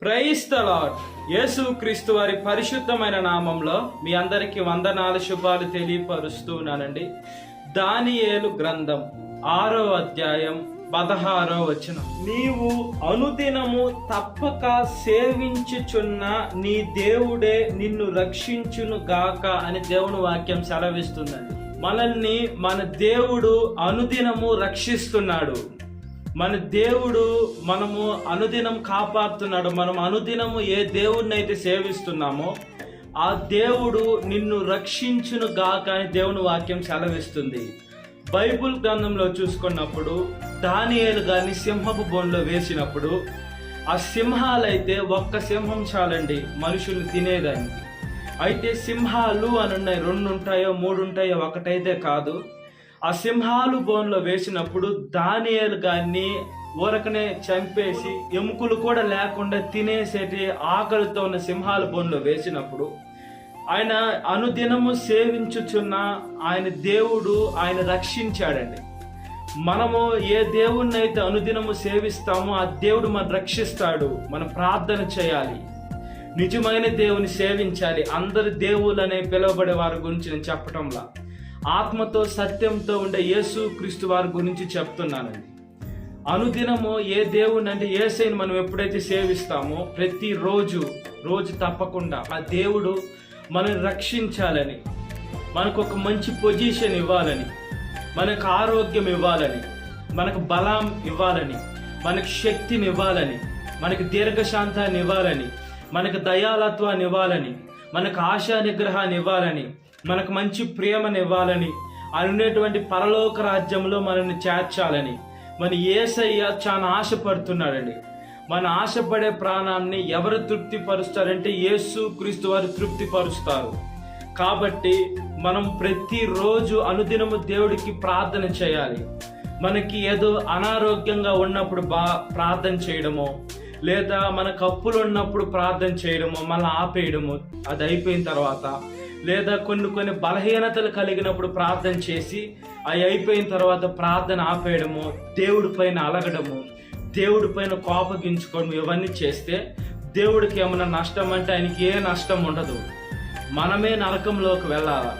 Praise the lord. యేసు క్రీస్తు వారి పరిశుద్ధమైన నామంలో మీ అందరికీ వందనాలు శుభాలు తెలియపరుస్తున్నానండి. దానియేలు గ్రంథం 6వ అధ్యాయం 16వ వచనం. నీవు అనుదినము తప్పక సేవించుచున్న నీ దేవుడే నిన్ను రక్షించును గాక అని దేవుని వాక్యం సెలవిస్తుందండి. మనల్ని మన దేవుడు అనుదినము రక్షిస్తున్నాడు. మన దేవుడు మనము అనుదినం కాపాడుతున్నాడు. మనం అనుదినము ఏ దేవుడిని అయితే సేవిస్తున్నామో ఆ దేవుడు నిన్ను రక్షించును గాక అని దేవుని వాక్యం సెలవిస్తుంది. బైబుల్ గ్రంథంలో చూసుకున్నప్పుడు దానియేలు గారిని సింహపు బోన్లో వేసినప్పుడు ఆ సింహాలైతే ఒక్క సింహం చాలండి మనుషుల్ని తినేదానికి. అయితే సింహాలు అని ఉన్నాయి, 2 ఉంటాయో 3 ఉంటాయో, ఒకటైతే కాదు. ఆ సింహాలు బోన్లో వేసినప్పుడు దానియేలు గారిని ఊరకనే చంపేసి ఎముకలు కూడా లేకుండా తినేసేటి ఆకలితో ఉన్న సింహాల బోన్లో వేసినప్పుడు ఆయన అనుదినము సేవించుచున్న ఆయన దేవుడు ఆయన రక్షించాడండి. మనము ఏ దేవుణ్ణి అయితే అనుదినము సేవిస్తామో ఆ దేవుడు మనం రక్షిస్తాడు. మనం ప్రార్థన చేయాలి, నిజమైన దేవుని సేవించాలి. అందరు దేవుళ్ళనే పిలువబడే వారి గురించి నేను చెప్పటంలా ఆత్మతో సత్యంతో ఉండే యేసు క్రీస్తు వారి గురించి చెప్తున్నానండి. అనుదినము ఏ దేవుని అంటే యేసయ్యను మనం ఎప్పుడైతే సేవిస్తామో రోజు తప్పకుండా ఆ దేవుడు మనల్ని రక్షించాలని, మనకు ఒక మంచి పొజిషన్ ఇవ్వాలని, మనకు ఆరోగ్యం ఇవ్వాలని, మనకు బలం ఇవ్వాలని, మనకు శక్తిని ఇవ్వాలని, మనకు దీర్ఘశాంతాన్ని ఇవ్వాలని, మనకు దయాలత్వాన్ని ఇవ్వాలని, మనకు ఆశా నిగ్రహాన్ని ఇవ్వాలని, మనకు మంచి ప్రేమను ఇవ్వాలని, అనేటువంటి పరలోక రాజ్యంలో మనల్ని చేర్చాలని మన యేసయ్య చాలా ఆశపడుతున్నాడండి. మన ఆశపడే ప్రాణాన్ని ఎవరు తృప్తిపరుస్తారంటే యేసు క్రీస్తు వారు తృప్తిపరుస్తారు. కాబట్టి మనం ప్రతిరోజు అనుదినము దేవుడికి ప్రార్థన చేయాలి. మనకి ఏదో అనారోగ్యంగా ఉన్నప్పుడు ప్రార్థన చేయడమో, లేదా మనకు అప్పులు ఉన్నప్పుడు ప్రార్థన చేయడమో మళ్ళీ ఆపేయడము, అది అయిపోయిన తర్వాత, లేదా కొన్ని బలహీనతలు కలిగినప్పుడు ప్రార్థన చేసి అవి అయిపోయిన తర్వాత ప్రార్థన ఆపేయడము, దేవుడి పైన అలగడము, దేవుడి పైన కోపగించుకోవడం, ఇవన్నీ చేస్తే దేవుడికి ఏమైనా నష్టం అంటే ఆయనకి ఏ నష్టం ఉండదు. మనమే నరకంలోకి వెళ్ళాలా,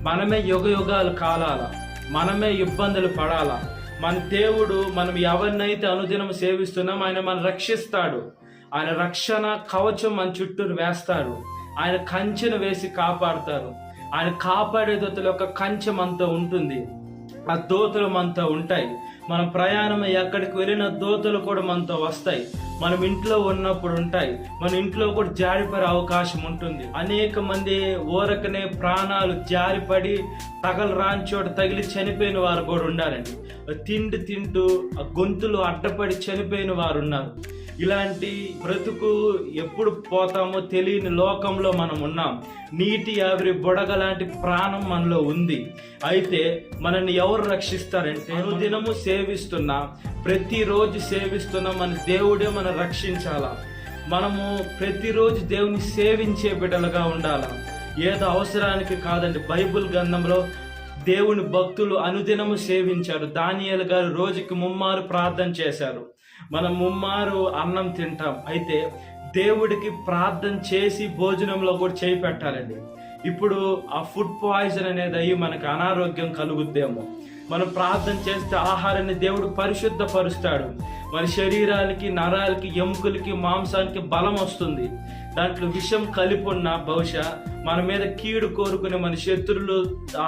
మనమే యుగాలు కాలాలా, మనమే ఇబ్బందులు పడాలా. మన దేవుడు మనం ఎవరినైతే అనుదినం సేవిస్తున్నాం ఆయన మనం రక్షిస్తాడు. ఆయన రక్షణ కవచం మన చుట్టూ వేస్తాడు. ఆయన కంచెను వేసి కాపాడుతారు. ఆయన కాపాడే దూతల యొక్క కంచెం అంతా ఉంటుంది. ఆ దూతలు మనతో ఉంటాయి. మన ప్రయాణం ఎక్కడికి వెళ్ళిన దూతలు కూడా మనతో వస్తాయి. మనం ఇంట్లో ఉన్నప్పుడు ఉంటాయి. మన ఇంట్లో కూడా జారిపడే అవకాశం ఉంటుంది. అనేక మంది ఊరకనే ప్రాణాలు జారిపడి రాని చోట తగిలి చనిపోయిన వారు కూడా ఉన్నారండి. తింటూ ఆ గొంతులు అడ్డపడి చనిపోయిన వారు ఉన్నారు. ఇలాంటి బ్రతుకు ఎప్పుడు పోతామో తెలియని లోకంలో మనం ఉన్నాం. నీటి ఆవిరి బుడగ లాంటి ప్రాణం మనలో ఉంది. అయితే మనల్ని ఎవరు రక్షిస్తారంటే అనుదినము సేవిస్తున్నా, ప్రతిరోజు సేవిస్తున్నా మన దేవుడే మనం రక్షించాలా. మనము ప్రతిరోజు దేవుని సేవించే బిడ్డలుగా ఉండాలా. ఏదో అవసరానికి కాదండి. బైబిల్ గ్రంథంలో దేవుని భక్తులు అనుదినము సేవించారు. దానియేలు గారు రోజుకి 3 మారు ప్రార్థన చేశారు. మనం 3 మారు అన్నం తింటాం. అయితే దేవుడికి ప్రార్థన చేసి భోజనంలో కూడా చేయి పెట్టాలండి. ఇప్పుడు ఆ ఫుడ్ పాయిజన్ అనేది అయ్యి మనకు అనారోగ్యం కలుగుద్దేమో. మనం ప్రార్థన చేస్తే ఆహారాన్ని దేవుడు పరిశుద్ధపరుస్తాడు. మన శరీరానికి, నరాలకి, ఎముకలకి, మాంసానికి బలం వస్తుంది. దాంట్లో విషం కలిపి ఉన్నా, బహుశా మన మీద కీడు కోరుకునే మన శత్రులు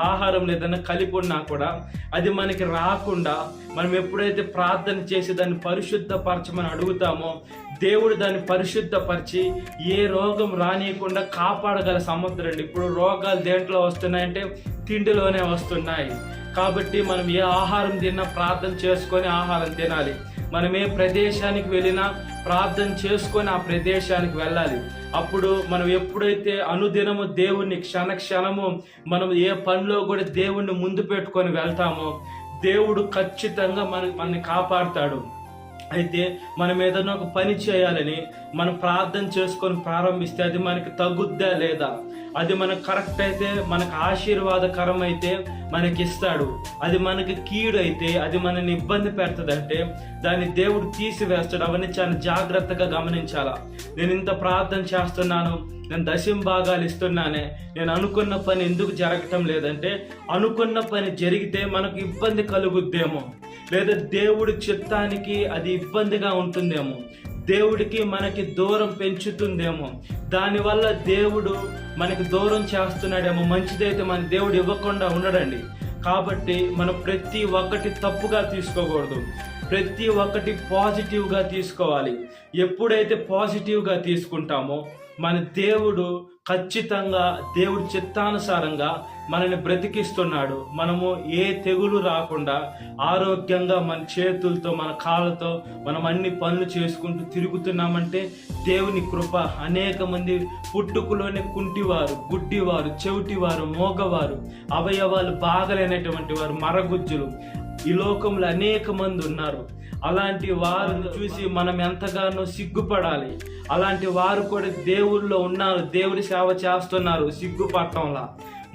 ఆహారం లేదన్నా కలిపి ఉన్నా కూడా అది మనకి రాకుండా మనం ఎప్పుడైతే ప్రార్థన చేసి దాన్ని పరిశుద్ధపరచమని అడుగుతామో దేవుడు దాన్ని పరిశుద్ధపరిచి ఏ రోగం రానియకుండా కాపాడగల సమర్థుడండి. ఇప్పుడు రోగాలు దేంట్లో వస్తున్నాయంటే తిండిలోనే వస్తున్నాయి. కాబట్టి మనం ఏ ఆహారం తిన్నా ప్రార్థన చేసుకొని ఆహారం తినాలి. మనం ఏ ప్రదేశానికి వెళ్ళినా ప్రార్థన చేసుకొని ఆ ప్రదేశానికి వెళ్ళాలి. అప్పుడు మనం ఎప్పుడైతే అనుదినము దేవుణ్ణి క్షణము మనం ఏ పనిలో కూడా దేవుణ్ణి ముందు పెట్టుకొని వెళ్తామో దేవుడు ఖచ్చితంగా మనల్ని కాపాడుతాడు. అయితే మనం ఏదైనా ఒక పని చేయాలని మనం ప్రార్థన చేసుకొని ప్రారంభిస్తే అది మనకి తగ్గుద్దా లేదా, అది మనకు కరెక్ట్ అయితే మనకు ఆశీర్వాదకరం అయితే మనకి ఇస్తాడు, అది మనకి కీడు అయితే అది మనల్ని ఇబ్బంది పెడుతుందంటే దాన్ని దేవుడు తీసివేస్తాడు. అవన్నీ చాలా జాగ్రత్తగా గమనించాలా. నేను ఇంత ప్రార్థన చేస్తున్నాను, నేను దశమ భాగాలు ఇస్తున్నానే, నేను అనుకున్న పని ఎందుకు జరగటం లేదంటే అనుకున్న పని జరిగితే మనకు ఇబ్బంది కలుగుద్దేమో, లేదా దేవుడి చిత్తానికి అది ఇబ్బందిగా ఉంటుందేమో, దేవుడికి మనకి దూరం పెంచుతుందేమో, దానివల్ల దేవుడు మనకి దూరం చేస్తున్నాడేమో. మంచిదైతే మన దేవుడు ఇవ్వకుండా ఉండడండి. కాబట్టి మనం ప్రతి ఒక్కటి తప్పుగా తీసుకోకూడదు, ప్రతి ఒక్కటి పాజిటివ్గా తీసుకోవాలి. ఎప్పుడైతే పాజిటివ్గా తీసుకుంటామో మన దేవుడు ఖచ్చితంగా దేవుడి చిత్తానుసారంగా మనల్ని బ్రతికిస్తున్నాడు. మనము ఏ తెగులు రాకుండా ఆరోగ్యంగా మన చేతులతో మన కాళ్ళతో మనం అన్ని పనులు చేసుకుంటూ తిరుగుతున్నామంటే దేవుని కృప. అనేక మంది పుట్టుకలోనే కుంటివారు, గుడ్డివారు, చెవిటివారు, మోగవారు, అవయవాలు బాగలేనటువంటి వారు, మరగుజ్జులు ఈ లోకంలో అనేక మంది ఉన్నారు. అలాంటి వారిని చూసి మనం ఎంతగానో సిగ్గుపడాలి. అలాంటి వారు కూడా దేవుళ్ళో ఉన్నారు, దేవుడి సేవ చేస్తున్నారు. సిగ్గుపడటంలా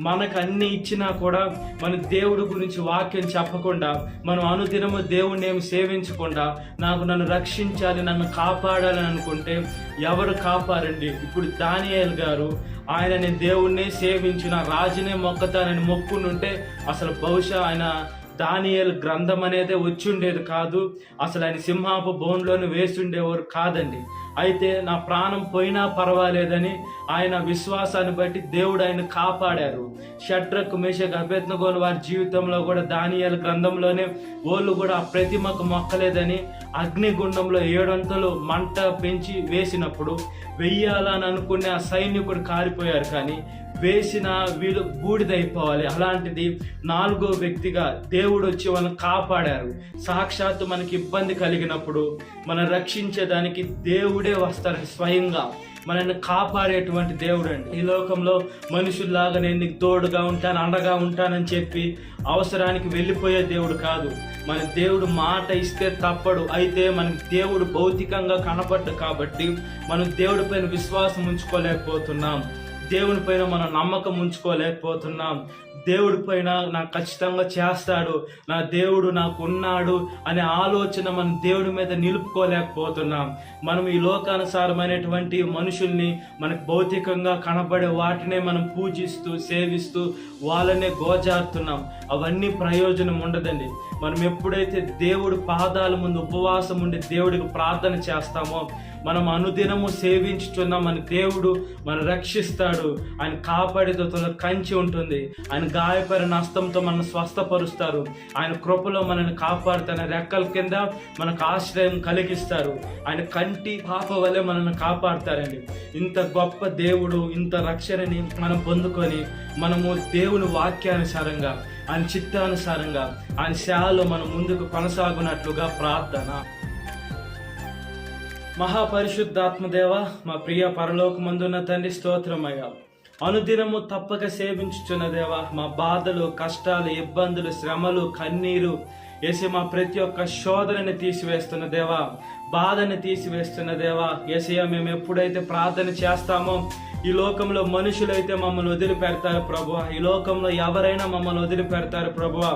మనకు అన్ని ఇచ్చినా కూడా మన దేవుడి గురించి వాక్యం చెప్పకుండా, మనం అనుదినము దేవుణ్ణి ఏమి సేవించకుండా, నన్ను రక్షించాలి, నన్ను కాపాడాలని అనుకుంటే ఎవరు కాపారండి? ఇప్పుడు దానియేలు గారు ఆయన దేవుణ్ణి సేవించిన రాజునే మొక్కతానని మొక్కునుంటే అసలు బహుశా ఆయన దానియేలు గ్రంథం అనేది వచ్చి ఉండేది కాదు, అసలు ఆయన సింహాపు బోన్లోనే వేసి ఉండేవారు కాదండి. అయితే నా ప్రాణం పోయినా పర్వాలేదని ఆయన విశ్వాసాన్ని బట్టి దేవుడు ఆయన కాపాడారు. షడ్రకు, మేషకు, అబేద్నెగోను వారి జీవితంలో కూడా దానియేలు గ్రంథంలోనే వాళ్ళు కూడా ఆ ప్రతిమకు మొక్కలేదని అగ్నిగుండంలో 7 మంట పెంచి వేసినప్పుడు వెయ్యాలని అనుకునే ఆ సైనికుడు కారిపోయారు, కానీ వేసిన వీళ్ళు బూడిదైపోవాలి. అలాంటిది 4వ వ్యక్తిగా దేవుడు వచ్చి వాళ్ళని కాపాడారు. సాక్షాత్తు మనకి ఇబ్బంది కలిగినప్పుడు మనం రక్షించేదానికి దేవుడే వస్తారు, స్వయంగా మనల్ని కాపాడేటువంటి దేవుడు అండి. ఈ లోకంలో మనుషుల్లాగా నేను నీకు తోడుగా ఉంటాను, అండగా ఉంటానని చెప్పి అవసరానికి వెళ్ళిపోయే దేవుడు కాదు. మన దేవుడు మాట ఇస్తే తప్పడు. అయితే మనకి దేవుడు భౌతికంగా కనపడ్డు కాబట్టి మనం దేవుడి పైన విశ్వాసం ఉంచుకోలేకపోతున్నాం, దేవుని పైన మనం నమ్మకం ఉంచుకోలేకపోతున్నాం. దేవుడి పైన నాకు ఖచ్చితంగా చేస్తాడు, నా దేవుడు నాకు ఉన్నాడు అనే ఆలోచన మనం దేవుడి మీద నిలుపుకోలేకపోతున్నాం. మనం ఈ లోకానుసారమైనటువంటి మనుషుల్ని, మనకు భౌతికంగా కనబడే వాటినే మనం పూజిస్తూ సేవిస్తూ వాళ్ళనే గోజారుతున్నాం. అవన్నీ ప్రయోజనం ఉండదండి. మనం ఎప్పుడైతే దేవుడి పాదాల ముందు ఉపవాసం ఉండి దేవుడికి ప్రార్థన చేస్తామో మనం అనుదినము సేవించుతున్న మన దేవుడు మనం రక్షిస్తాడు. ఆయన కాపాడితో కంచి ఉంటుంది, ఆయన గాయపడిన హస్తంతో మనం స్వస్థపరుస్తారు, ఆయన కృపలో మనల్ని కాపాడుతారు, రెక్కల కింద మనకు ఆశ్రయం కలిగిస్తారు, ఆయన కంటి పాప వల్లే మనల్ని కాపాడుతారండి. ఇంత గొప్ప దేవుడు, ఇంత రక్షణని మనం పొందుకొని మనము దేవుని వాక్యానుసారంగా, ఆయన చిత్తానుసారంగా, ఆయన సేవలో మనం ముందుకు కొనసాగునట్లుగా ప్రార్థన. మహాపరిశుద్ధాత్మదేవ, మా ప్రియ పరలోకమందున్న తండ్రి, స్తోత్రమయ్యా. అనుదినము తప్పక సేవించుచున్న దేవా, మా బాధలు, కష్టాలు, ఇబ్బందులు, శ్రమలు, కన్నీరు యేసే మా ప్రతి ఒక్క శోధనని తీసివేస్తున్న దేవా, బాధని తీసివేస్తున్న దేవా. యేసయ్య, మేము ఎప్పుడైతే ప్రార్థన చేస్తామో ఈ లోకంలో మనుషులైతే మమ్మల్ని వదిలిపెడతారు ప్రభువా, ఈ లోకంలో ఎవరైనా మమ్మల్ని వదిలిపెడతారు ప్రభువా.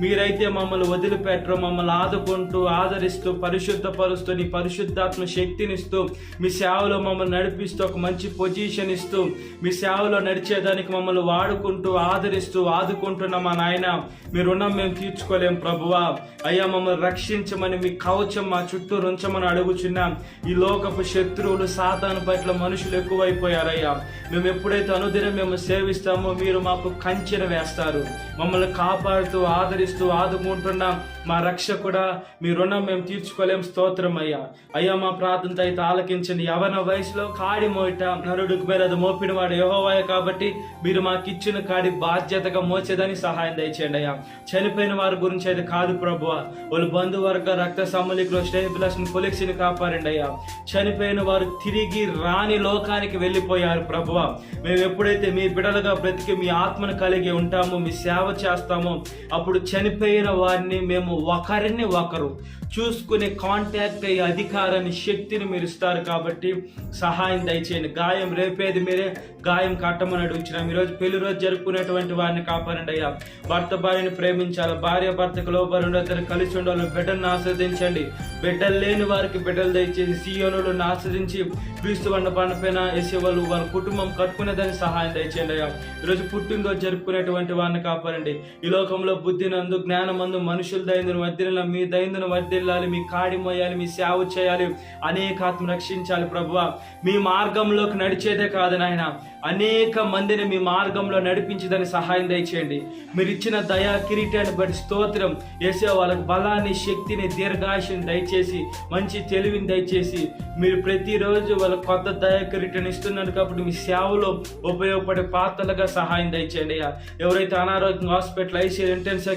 మీరైతే మమ్మల్ని వదిలిపెట్టరు, మమ్మల్ని ఆదుకుంటూ ఆదరిస్తూ పరిశుద్ధపరుస్తూ నీ పరిశుద్ధాత్మ శక్తినిస్తూ మీ సేవలో మమ్మల్ని నడిపిస్తూ ఒక మంచి పొజిషన్ ఇస్తూ మీ సేవలో నడిచేదానికి మమ్మల్ని వాడుకుంటూ ఆదరిస్తూ ఆదుకుంటున్న మా నాయన, మీ రుణం మేము తీర్చుకోలేం ప్రభువా. అయ్యా, మమ్మల్ని రక్షించమని మీ కవచం మా చుట్టూ ఉంచమని అడుగుచున్నాం. ఈ లోకపు శత్రువులు, సాతాను పట్ల మనుషులు ఎక్కువైపోయారయ్యా. మేము ఎప్పుడైతే అనుదినం మేము సేవిస్తామో మీరు మాకు కంచెన వేస్తారు, మమ్మల్ని కాపాడుతూ ఆదరిస్తూ ఆదుకుంటున్నాం. మా రక్షకుడా, మీ రుణం మేము తీర్చుకోలేం. స్తోత్రం అయ్యా. అయ్యా, మా ప్రార్థనతో అయితే ఆలకించండి. యవన వయసులో కాడి మోయట నరుడికి మీద అది మోపిన వాడు యెహోవాయే కాబట్టి మీరు మాకు ఇచ్చిన కాడి బాధ్యతగా మోచేదని సహాయం దయచేయండి అయ్యా. చనిపోయిన వారి గురించి అయితే కాదు ప్రభువా, వాళ్ళు బంధువర్గ, రక్త సంబంధికులు, స్నేహితులని, కొలిక్సిని కాపాడండి అయ్యా. చనిపోయిన వారు తిరిగి రాని లోకానికి వెళ్ళిపోయారు ప్రభువా. మేము ఎప్పుడైతే మీ బిడలుగా బ్రతికి మీ ఆత్మను కలిగి ఉంటామో, మీ సేవ చేస్తామో, అప్పుడు చనిపోయిన వారిని మేము ఒకరిని ఒకరు చూసుకునే కాంటాక్ట్ అయ్యే అధికారాన్ని, శక్తిని మీరు ఇస్తారు కాబట్టి సహాయం దయచేయండి. గాయం రేపేది మీరే, గాయం కట్టమని అడుగుతున్నాం. ఈరోజు పెళ్లి రోజు జరుపుకునేటువంటి వారిని కాపాడండి అయ్యా. భర్త భార్యని ప్రేమించాలి, భార్య భర్తకు లోబడి ఉండేద్దరు కలిసి ఉండాలి. బిడ్డలను ఆస్వాదించండి. బిడ్డలు లేని వారికి బిడ్డలు దయచేసి సీయోనులను ఆస్వాదించి క్రీస్తు బండపైన వేసేవాళ్ళు వాళ్ళ కుటుంబం కట్టుకునేదాన్ని సహాయం దయచేయండి అయ్యా. ఈరోజు పుట్టినరోజు జరుపుకునేటువంటి వారిని కాపాడండి. ఈ లోకంలో బుద్ధినందు, జ్ఞానమందు మనుషుల దైందును వర్ధిల్లాలి, మీ దైందును వర్ధిల్లాలి, మీ కాడి మోయాలి, మీ సేవ చేయాలి, అనేక ఆత్మ రక్షించాలి ప్రభువా. మీ మార్గంలోకి నడిచేదే కాదు నాయన, అనేక మందిని మీ మార్గంలో నడిపించదని సహాయం దయచేయండి. మీరు ఇచ్చిన దయా కిరీటాన్ని బట్టి స్తోత్రం. యేసయ్యా, వాళ్ళకి బలాన్ని, శక్తిని, దీర్ఘాయుష్ని దయచేసి, మంచి తెలివిని దయచేసి, మీరు ప్రతిరోజు వాళ్ళకి కొత్త దయా కిరీటాన్ని ఇస్తున్నారు కాబట్టి మీ సేవలో ఉపయోగపడే పాత్రలుగా సహాయం దయచేయండి. ఎవరైతే అనారోగ్యం హాస్పిటల్, ఐసీయూ, ఇంటెన్సివ్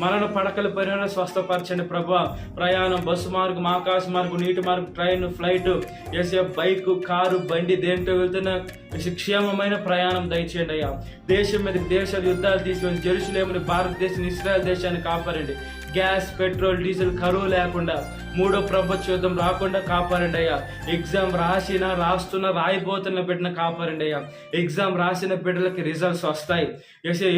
మరణ పడకల పరిహారం స్వస్థపరచండి ప్రభువా. ప్రయాణం, బస్సు మార్గం, ఆకాశ మార్గం, నీటి మార్గం, ట్రైన్, ఫ్లైట్, యేసయ్యా, బైక్, కారు, బండి, దేంట్లో వెళ్తున్నా క్షేమమైన ప్రయాణం దయచేయండి అయ్యా. దేశం మీద దేశాలు యుద్ధాలు తీసుకొని జెరూసలేముని, భారతదేశం, ఇశ్రాయెల్ దేశాన్ని కాపాడండి. గ్యాస్, పెట్రోల్, డీజిల్ కరువు లేకుండా, మూడో ప్రపంచ యుద్ధం రాకుండా కాపాడండి అయ్యా. ఎగ్జామ్ రాస్తున్న రాయిపోతున్న బిడ్డను కాపాడండి అయ్యా. ఎగ్జామ్ రాసిన బిడ్డలకి రిజల్ట్స్ వస్తాయి.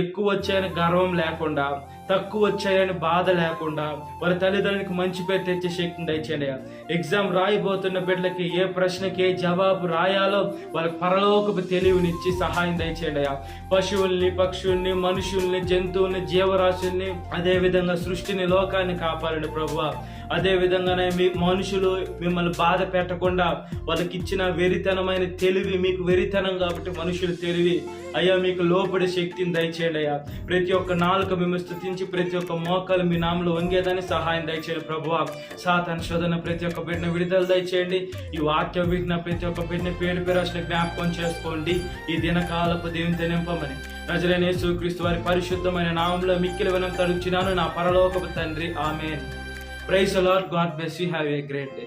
ఎక్కువ వచ్చాయని గర్వం లేకుండా, తక్కువ వచ్చాయని బాధ లేకుండా, వారి తల్లిదండ్రులకు మంచి పేరు తెచ్చే శక్తిని దయచేయండి అయ్యా. ఎగ్జామ్ రాయిపోతున్న బిడ్డలకి ఏ ప్రశ్నకి ఏ జవాబు రాయాలో వాళ్ళకి పరలోకపు తెలివినిచ్చి సహాయం దయచేయండి అయ్యా. పశువుల్ని, పక్షుల్ని, మనుషుల్ని, జంతువుల్ని, జీవరాశుల్ని, అదే విధంగా సృష్టిని, లోకాన్ని కాపాడండి ప్రభువా. అదే విధంగానే మీ మనుషులు మిమ్మల్ని బాధ పెట్టకుండా వాళ్ళకి ఇచ్చిన వెరితనమైన తెలివి, మీకు వెరితనం కాబట్టి మనుషులు తెలివి అయ్యా, మీకు లోపడి శక్తిని దయచేయండి అయ్యా. ప్రతి ఒక్క నాలుక మిమ్మల్ని స్తుతించి, ప్రతి ఒక్క మోకాలు మీ నామలో వంగేదాన్ని సహాయం దయచేయండి ప్రభువా. సాతాను శోధన ప్రతి ఒక్క బిడ్డను విడుదల దయచేయండి. ఈ వాక్య విఘ్న ప్రతి ఒక్క బిడ్డని పేరు పేరాశని జ్ఞాపకం చేసుకోండి. ఈ దినకాలపు దేవునితో నింపమని ప్రజలైన యేసుక్రీస్తు వారి పరిశుద్ధమైన నామంలో మిక్కిలి వినంత అడుగుచున్నాను నా పరలోకపు తండ్రి, ఆమేన్. Praise the Lord. God bless you. Have a great day.